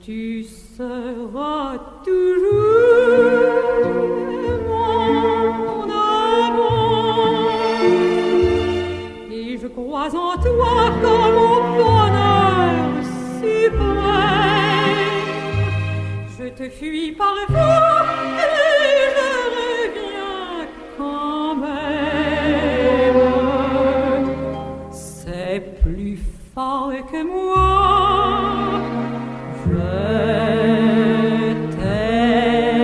Tu seras toujours mon amour, et je crois en toi comme au bonheur suprême. Je te fuis parfois et je reviens quand même. C'est plus fort que moi. Je t'aime.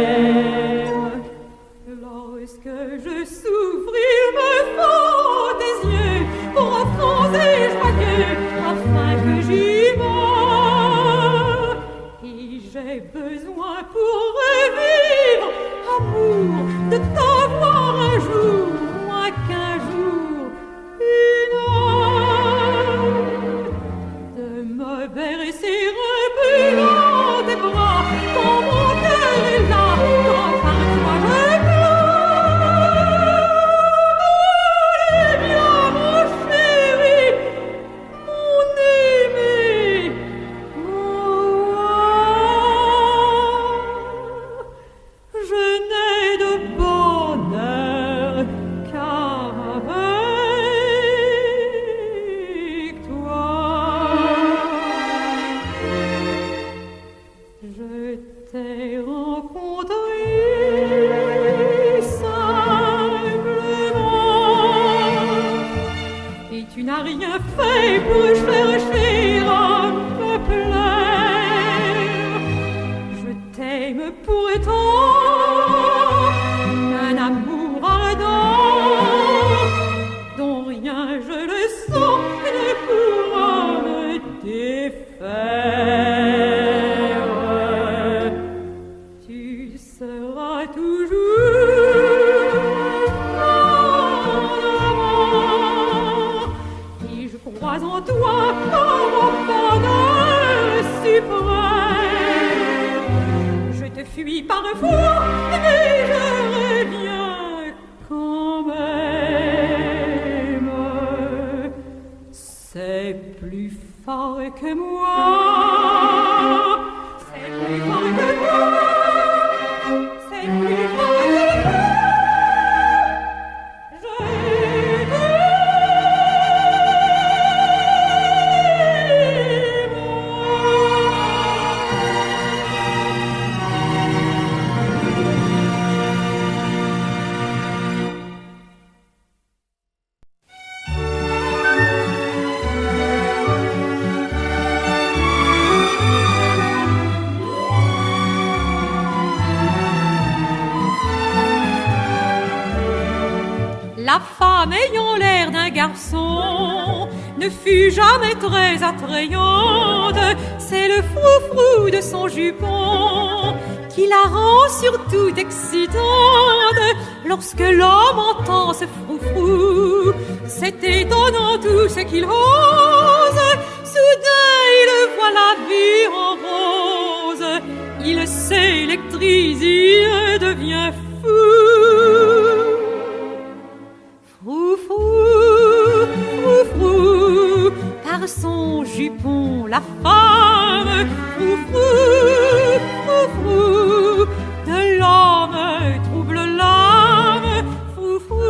Lorsque je souffre, il me faut tes yeux profonds et joyeux, afin que j'y meure. Et j'ai besoin pour revivre, amour, de t'avoir un jour, moins qu'un jour, une heure, de me bercer un peu dans tes bras, quand mon cœur est là, quand parfois je pleure. Eh bien, mon chéri, mon aimé, mon roi, je n'ai de bonheur qu'avec toi. Je t'ai rencontré simplement, et tu n'as rien fait pour chercher à me plaire. Je t'aime pourtant un amour ardent, dont rien, je le sens, ne pourra me défaire. Tu seras toujours mon amant, et je crois en toi comme au bonheur suprême. Je te fuis parfois, mais je reviens quand même. C'est plus fort que moi. C'est plus fort que moi. C'est plus fort que moi. Je La femme ayant l'air d'un garçon ne fut jamais très attrayante. C'est le froufrou de son jupon qui la rend surtout excitante. Lorsque l'homme entend ce froufrou, c'est étonnant tout ce qu'il ose. Soudain il voit la vie en rose, il s'électrise, il devient fou. Froufrou, froufrou, par son jupon la femme, froufrou, froufrou, de l'homme trouble l'âme, froufrou,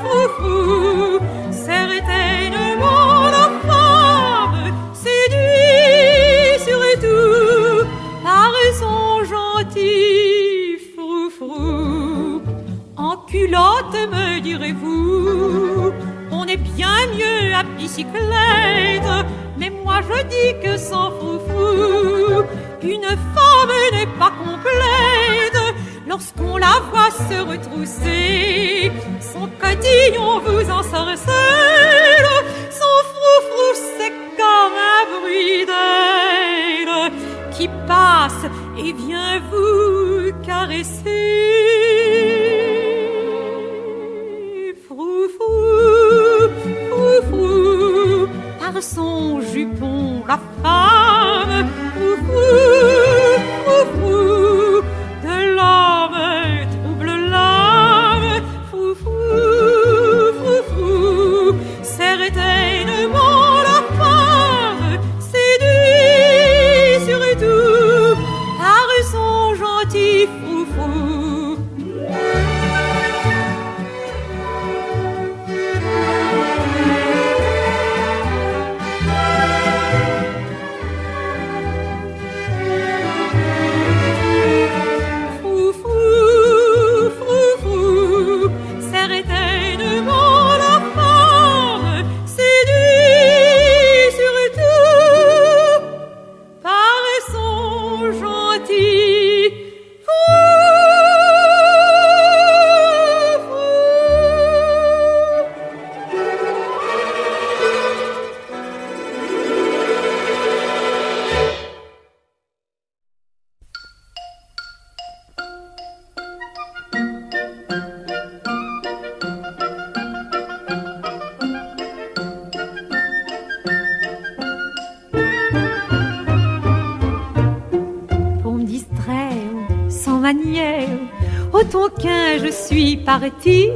froufrou, certainement la femme séduit surtout par son gentil froufrou. En culotte, me direz-vous, on est bien mieux à bicyclette, mais moi je dis que sans froufrou, une femme n'est pas complète. Lorsqu'on la voit se retrousser, son cotillon vous ensorcelle, son froufrou c'est comme un bruit d'aile qui passe et vient vous caresser. Par son jupon la femme, froufrou, froufrou, de l'homme trouble l'âme, froufrou, froufrou, certainement la femme séduit surtout manière. Au Tonkin je suis partie.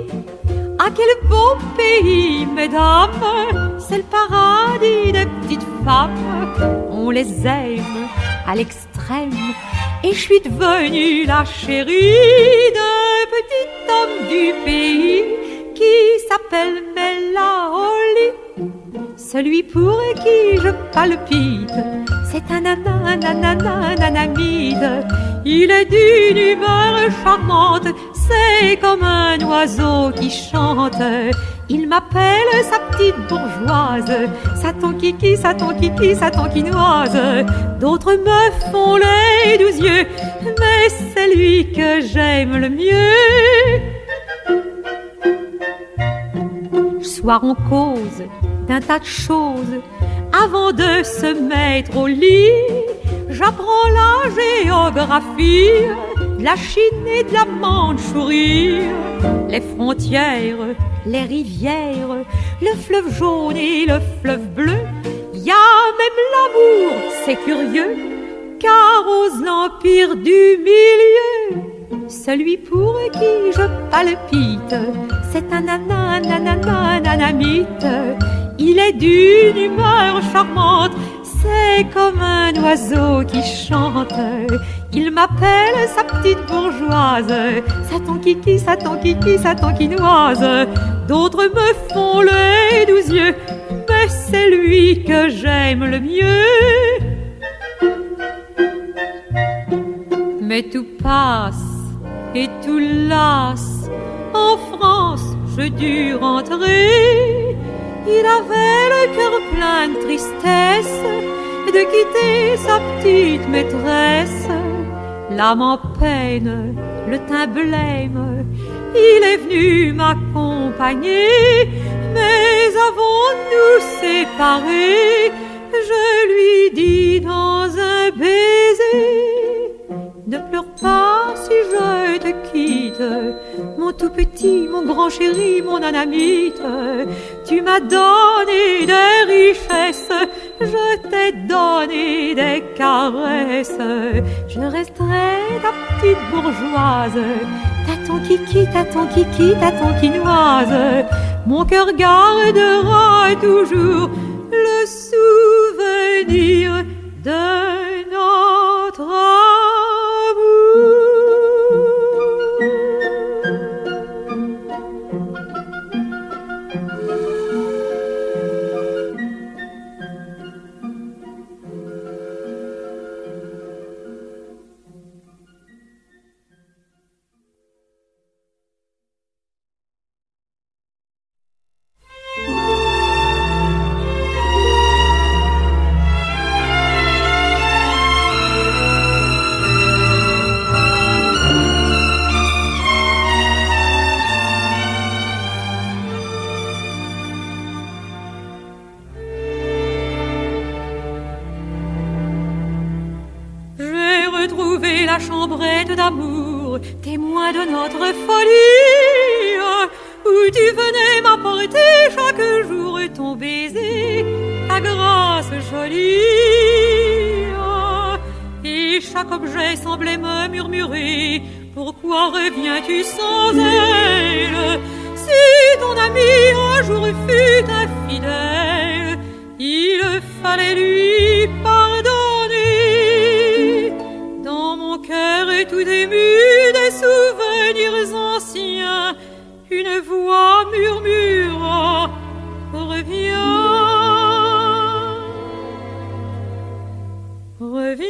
Ah, quel beau pays, mesdames! C'est le paradis des petites femmes. On les aime à l'extrême. Et je suis devenue la chérie d'un petit homme du pays qui s'appelle Melaoli. Celui pour qui je palpite, c'est un nanamide. Il est d'une humeur charmante, c'est comme un oiseau qui chante. Il m'appelle sa petite bourgeoise, sa tonkiki, sa tonkiki, sa tonkinoise. D'autres me font les 12 yeux, mais c'est lui que j'aime le mieux. Soir on cause d'un tas de choses avant de se mettre au lit. J'apprends la géographie de la Chine et de la Mandchourie, les frontières, les rivières, le fleuve jaune et le fleuve bleu. Y a même l'amour, c'est curieux, car ose l'empire du milieu. Celui pour qui je palpite, c'est un nanamite. Il est d'une humeur charmante, c'est comme un oiseau qui chante. Il m'appelle sa petite bourgeoise, sa tonkiki, sa tonkiki, sa tonkinoise. D'autres me font les 12 yeux, mais c'est lui que j'aime le mieux. Mais tout passe et tout lasse. En France, je dus rentrer. Il avait le cœur plein de tristesse de quitter sa petite maîtresse. L'âme en peine, le teint blême, il est venu m'accompagner. Mais avant de nous séparer, je lui dis dans un baiser: ne pleure pas si je te quitte, mon tout petit, mon grand chéri, mon nanamite. Tu m'as donné des richesses, je t'ai donné des caresses. Je resterai ta petite bourgeoise, ta tonkiki, ta tonkiki, ta tonkinoise. Mon cœur gardera toujours le souvenir de notre amour. La chambrette d'amour, témoin de notre folie, où tu venais m'apporter chaque jour ton baiser, ta grâce jolie. Et chaque objet semblait me murmurer: pourquoi reviens-tu sans elle? Si ton ami un jour fut infidèle, il fallait lui pardonner. Dans mon cœur est tout ému des souvenirs anciens, une voix murmura: reviens, reviens.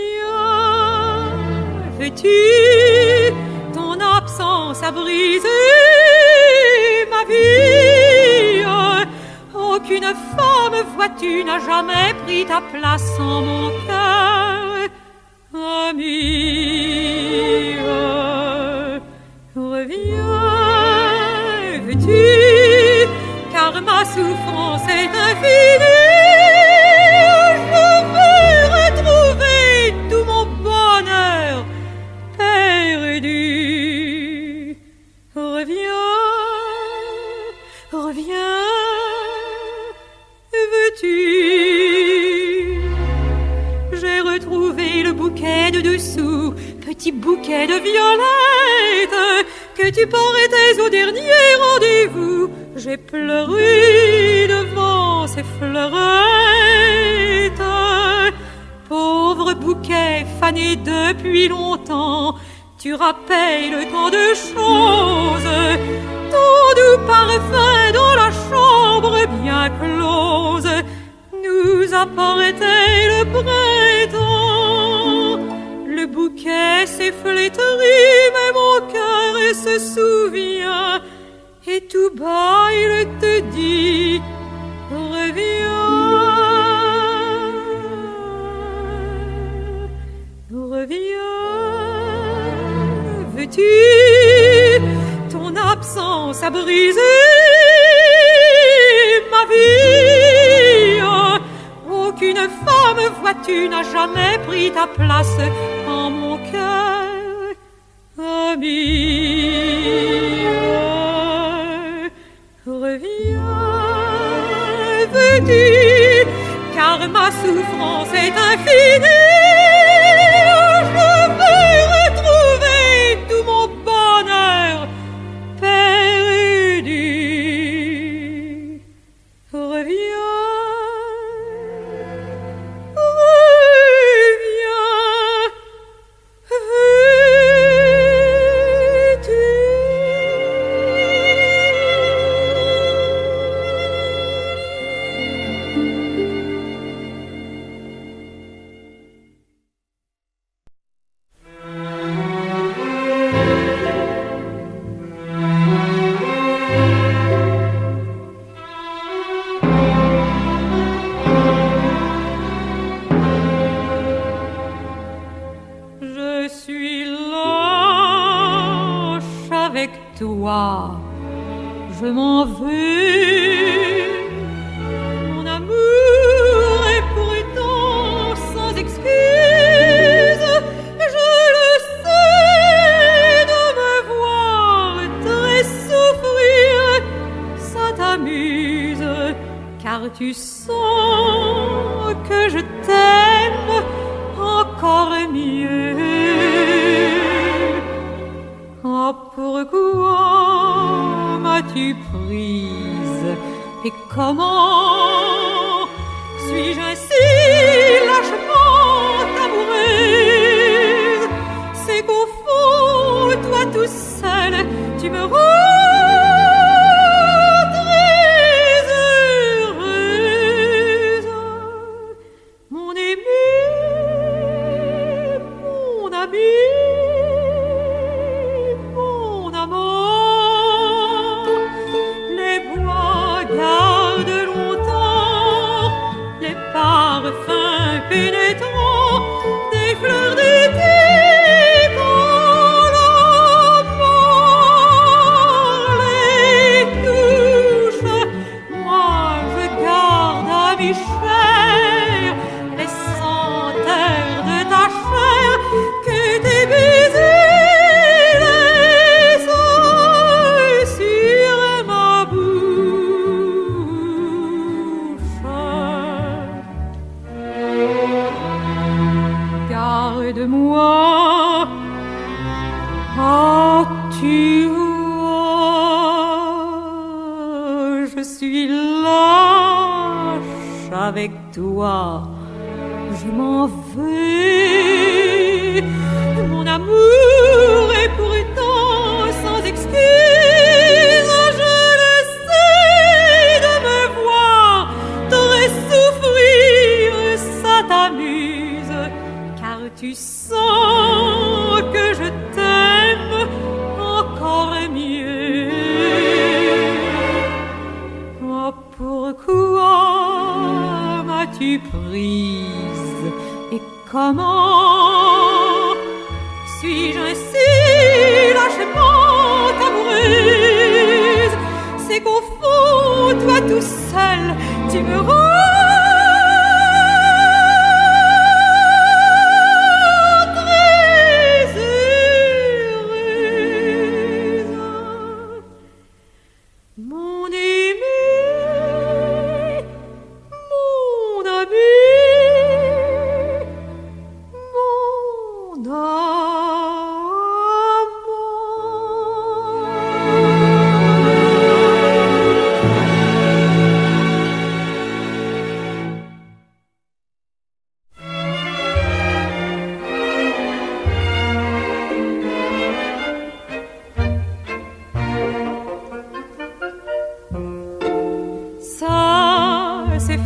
Veux-tu, ton absence a brisé ma vie. Aucune femme, vois-tu, n'a jamais pris ta place en mon cœur. Amie, reviens, veux-tu, car ma souffrance est infinie. Je veux retrouver tout mon bonheur perdu. Reviens, reviens, veux-tu. bouquet de dessous, petit bouquet de violettes que tu portais au dernier rendez-vous. J'ai pleuré devant ces fleurettes. Pauvre bouquet fané depuis longtemps, tu rappelles tant de choses, ton doux parfum dans la chambre bien close nous apportait le printemps. Le bouquet s'est flétri, mais mon cœur se souvient, et tout bas il te dit reviens, reviens. Veux-tu, ton absence a brisé ma vie. Aucune femme, vois-tu, n'a jamais pris ta place en mon cœur. Amie, reviens, veux-tu, car ma souffrance est infinie. Je veux retrouver tout mon bonheur perdu. Reviens, toi, je m'en vais. Mon amour est pourtant sans excuse. Je le sais, de me voir très souffrir, ça t'amuse, car tu sens que je t'aime encore mieux. Oh, pourquoi m'as-tu prise et comment suis-je ainsi lâchement amoureuse? C'est qu'au fond, toi tout seul, tu me rends très heureuse. Mon aimé, mon ami, parfum pénétrant des fleurs d'été, quand l'amour les touche, moi je garde à mes chairs les senteurs de ta chair que tes baisers laissent sur ma bouche. Garde-moi, ah tu vois, je suis lâche avec toi, je m'en vais. Mon amour est pourtant sans excuse, je le sais, de me voir très souffrir, ça t'amuse, car tu sens que je t'aime encore mieux. Oh, pourquoi m'as-tu prise et comment suis-je ainsi lâchement amoureuse? C'est qu'au fond, toi tout seul, tu me rends mon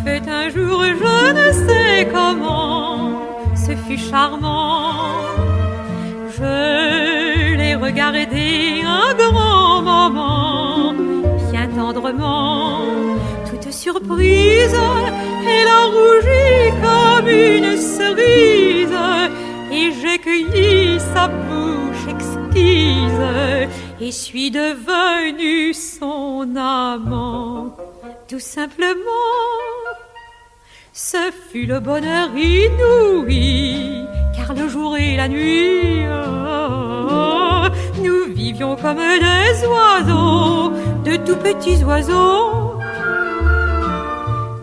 fait un jour, je ne sais comment, ce fut charmant. Je l'ai regardé un grand moment, bien tendrement, toute surprise. Elle a rougi comme une cerise, et j'ai cueilli sa bouche exquise, et suis devenue son amant. Tout simplement, ce fut le bonheur inouï, car le jour et la nuit, nous vivions comme des oiseaux, de tout petits oiseaux.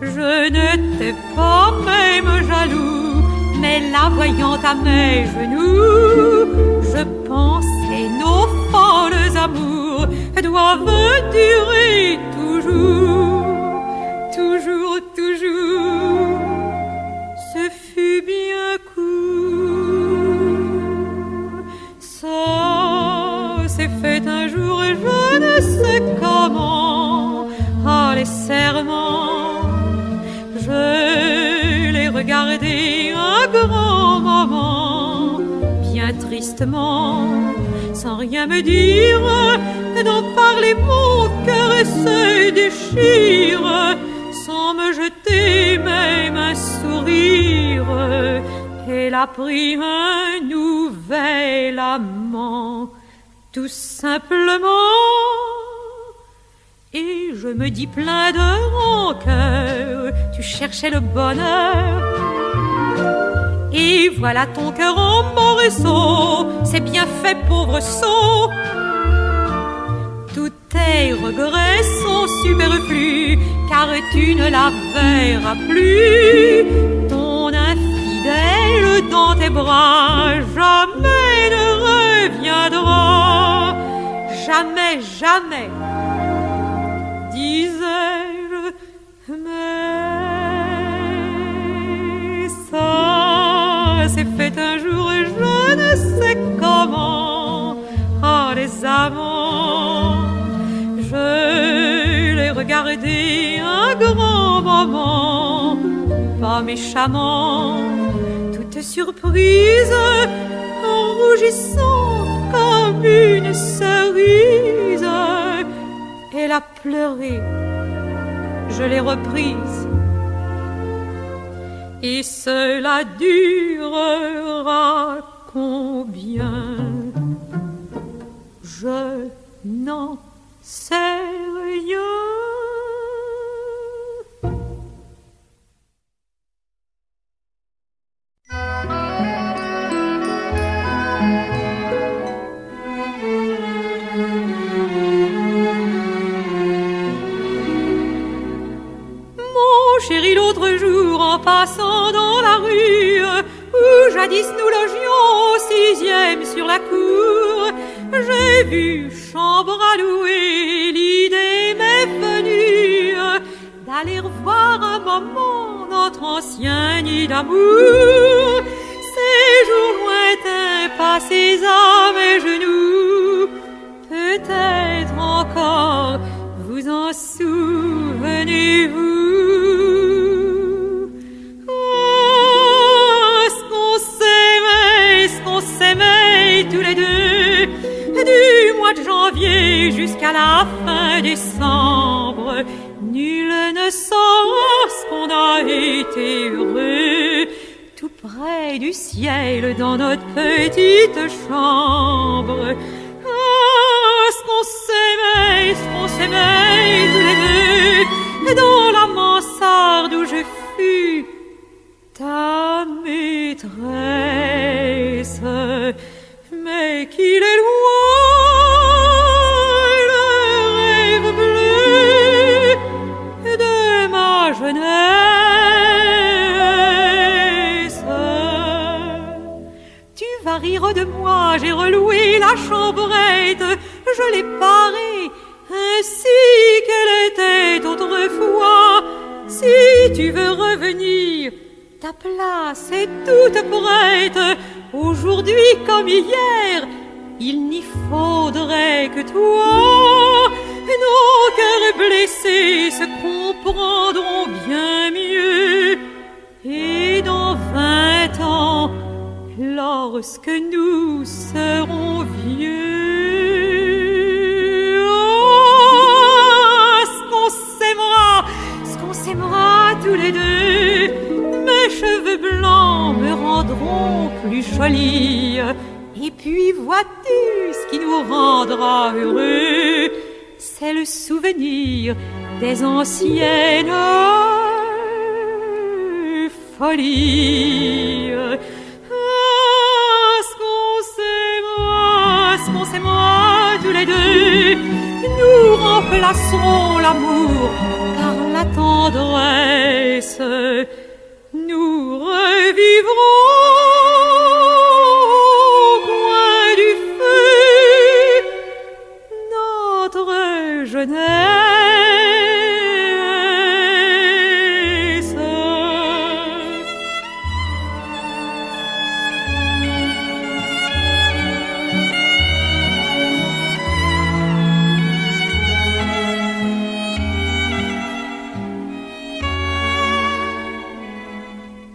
Je n'étais pas même jaloux, mais la voyant à mes genoux, je pensais nos folles amours doivent durer toujours. Toujours, toujours, ce fut bien court. Ça s'est fait un jour, je ne sais comment. Ah, les serments, je l'ai regardé un grand moment, bien tristement, sans rien me dire. D'en parler, mon cœur se déchire, sans me jeter même un sourire. Elle a pris un nouvel amant, tout simplement. Et je me dis plein de rancœur, tu cherchais le bonheur, et voilà ton cœur en morceaux. C'est bien fait, pauvre sot. Tous tes regrets sont superflus, car tu ne la verras plus. Ton infidèle dans tes bras jamais ne reviendra. Jamais, jamais, disais-je, mais ça s'est fait un jour, je ne sais comment. Ah, les amants, je l'ai regardé un grand moment, pas méchamment, toute surprise, en rougissant comme une cerise. Elle a pleuré, je l'ai reprise, et cela durera combien? Je n'en sais rien. Mon chéri, l'autre jour, en passant dans la rue où jadis nous logions au 6e sur la cour, j'ai vu chambre à louer. L'idée m'est venue d'aller voir un moment notre ancien nid d'amour. Ces jours lointains passés à mes genoux, peut-être encore vous en souvenez-vous. Tous les deux, du mois de janvier jusqu'à la fin décembre, nul ne saura ce qu'on a été heureux, tout près du ciel dans notre petite chambre. Ah, ce qu'on s'aimait tous les deux, dans la mansarde où je fus ta maîtresse. Mais qu'il est loin le rêve bleu de ma jeunesse. Tu vas rire de moi, j'ai reloué la chambrette, je l'ai parée ainsi qu'elle était autrefois. Si tu veux revenir, ta place est toute prête. Aujourd'hui comme hier, il n'y faudrait que toi. Nos cœurs blessés se comprendront bien mieux. Et dans 20 ans, lorsque nous serons vieux, oh, ce qu'on s'aimera tous les deux. Mes cheveux blancs me rendront plus jolie. Et puis vois-tu ce qui nous rendra heureux, c'est le souvenir des anciennes folies. Ah, ce qu'on s'aimera tous les deux, nous remplacerons l'amour par la tendresse. Nous revivrons au coin du feu notre jeunesse.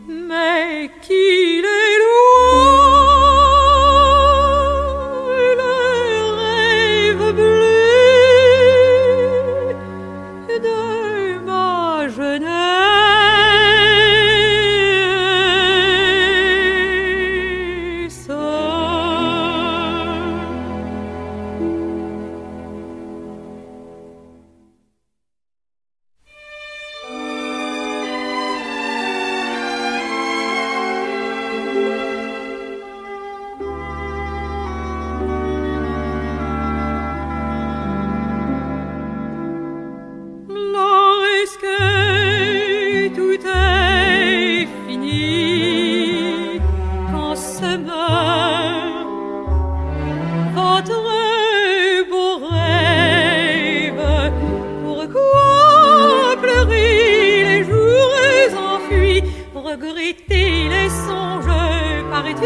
Mais qu'il est loin le rêve bleu de ma jeunesse. Lorsque tout est fini, quand se meurt votre beau rêve, pourquoi pleurer les jours enfuis, regretter les songes partis?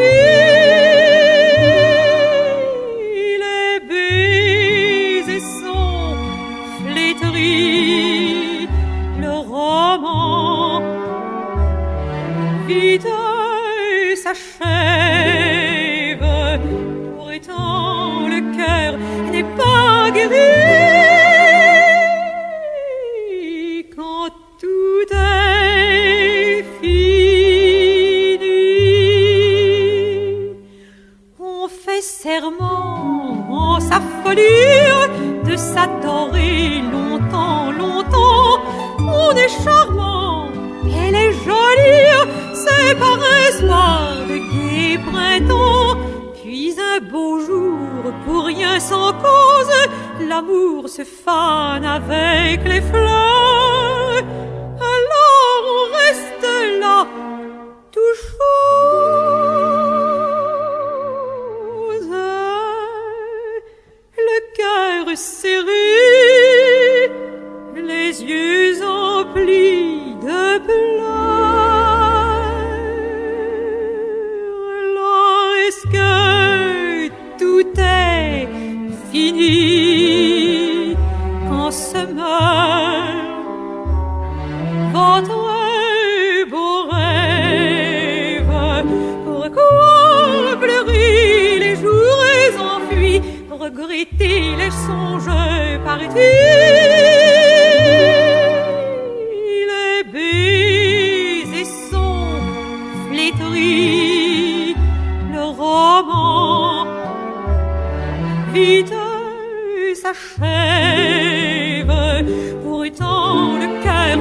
Les baisers sont flétris, le roman vite s'achève. Pourtant le cœur n'est pas guéri quand tout est fini. On fait serment en sa folie de s'adorer longtemps, longtemps. On est charmant, elle est jolie, c'est par espoir de gai printemps. Puis un beau jour, pour rien sans cause, l'amour se fane avec les fleurs. Alors on reste là, tout chose, le cœur serré, les yeux emplis de pleurs. Lorsque tout est fini, quand se meurt votre beau rêve, pourquoi pleurer les jours enfuis, regretter les songes partis? Les baisers sont flétris, le roman vite s'achève. Pourtant le cœur